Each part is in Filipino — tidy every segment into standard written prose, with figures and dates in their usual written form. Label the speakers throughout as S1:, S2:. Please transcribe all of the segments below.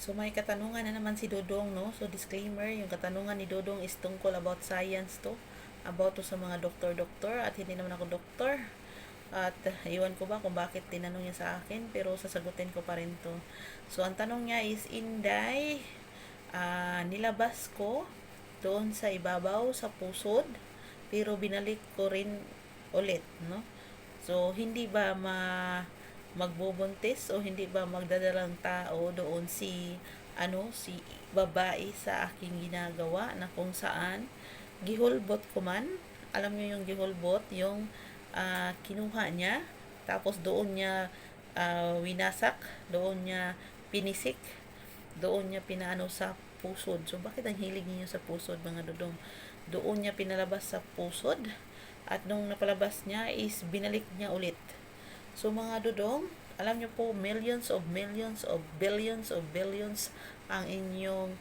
S1: So may katanungan na naman si Dodong, no? So disclaimer, yung katanungan ni Dodong is tungkol about science to. About to sa mga doktor-doktor at hindi naman ako doktor. At iwan ko ba kung bakit tinanong niya sa akin, pero sasagutin ko pa rin to. So ang tanong niya is, Inday, nilabas ko doon sa ibabaw, sa pusod, pero binalik ko rin ulit, no? So hindi ba magbubuntis o hindi ba magdadalang tao doon si babae sa aking ginagawa na kung saan gihulbot ko man. Alam niyo yung gihulbot, yung kinuha niya, tapos doon niya winasak, doon niya pinisik, doon niya pinaano sa pusod. So bakit ang hilig niyo sa pusod, mga dodong? Doon niya pinalabas sa pusod, at nung napalabas niya is binalik niya ulit. So mga dodong, alam niyo po, millions of billions ang inyong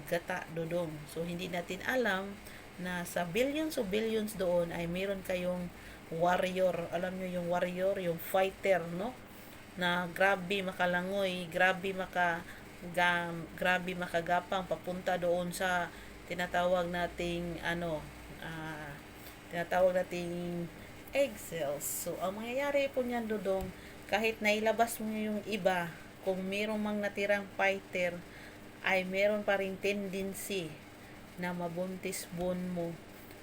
S1: gata, dodong. So hindi natin alam na sa billions of billions doon ay meron kayong warrior. Alam niyo yung warrior, yung fighter, no? Na grabe makalangoy, grabe makagapang papunta doon sa tinatawag nating egg cells. So, ang mangyayari po niyan, dodong, kahit nailabas mo yung iba, kung mayroong mang natirang fighter, ay meron pa rin tendency na mabuntis mo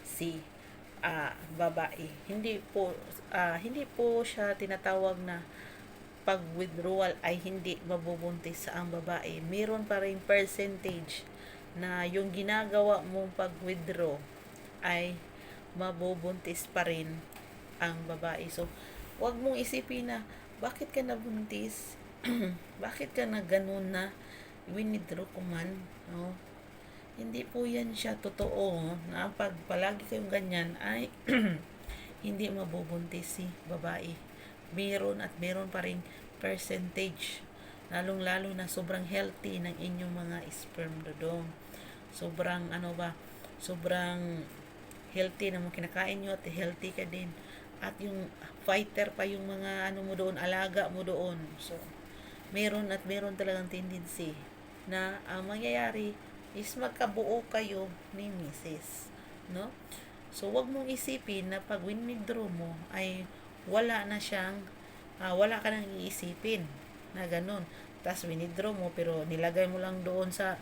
S1: si babae. Hindi po siya tinatawag na pag withdrawal ay hindi mabubuntis sa ang babae. Meron pa rin percentage na yung ginagawa mong pag withdraw ay mabubuntis pa rin ang babae. So, wag mong isipin na bakit ka nabuntis, bakit ka na ganun na withdraw ko man, no? Hindi po yan siya totoo na pag palagi kayong ganyan ay hindi mabubuntis si babae. Meron at meron pa rin percentage, lalong lalo na sobrang healthy ng inyong mga sperm, dodong. Sobrang healthy na mga kinakain nyo at healthy ka din. At yung fighter pa yung mga mo doon, alaga mo doon. So, meron at meron talagang tendency na ang mangyayari is magkabuo kayo ni Mrs. No? So, wag mong isipin na pag withdraw mo ay wala ka nang iisipin na ganun. Tapos withdraw mo pero nilagay mo lang doon sa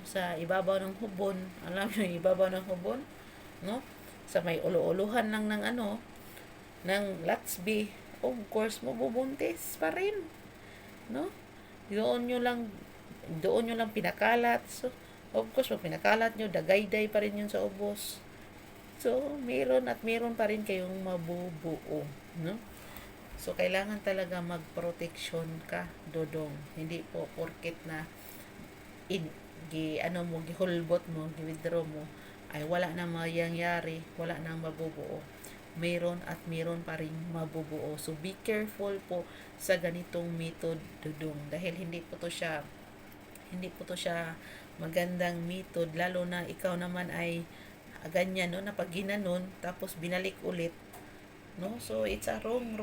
S1: sa ibabaw ng hubon. Alam mo yung ibabaw ng hubon? No? Sa may ulo-uluhan lang ng Latsby, of course mabubuntis pa rin, no? Doon nyo lang pinakalat. So of course pag pinakalat nyo, dagayday pa rin yun sa ubos. So meron at meron pa rin kayong mabubuo, no? So kailangan talaga magproteksyon ka, dodong. Hindi po porket na gihulbot mo, gi-withdraw mo, ay wala nang mangyayari, wala nang mabubuo. Meron at meron pa rin mabubuo. So be careful po sa ganitong method, dodong, dahil hindi po to siya magandang method, lalo na ikaw naman ay ganyan, no, na pag ginanon tapos binalik ulit, no? So it's a wrong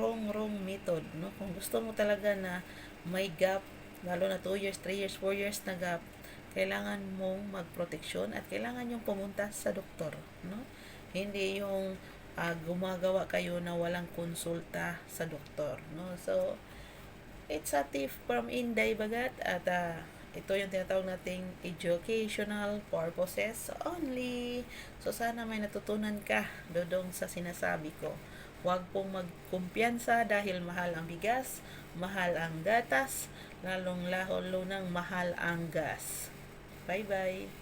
S1: method, no? Kung gusto mo talaga na may gap, lalo na 2 years, 3 years, 4 years na gap, kailangan mong magproteksyon at kailangan yung pumunta sa doktor, no? Hindi yung gumagawa kayo na walang konsulta sa doktor, no? So it's a tip from Inday Bagat, at ito yung tinatawag nating educational purposes only. So sana may natutunan ka, dodong, sa sinasabi ko. Huwag pong magkumpiyansa dahil mahal ang bigas, mahal ang gatas, lalong lalo nang mahal ang gas. Bye-bye.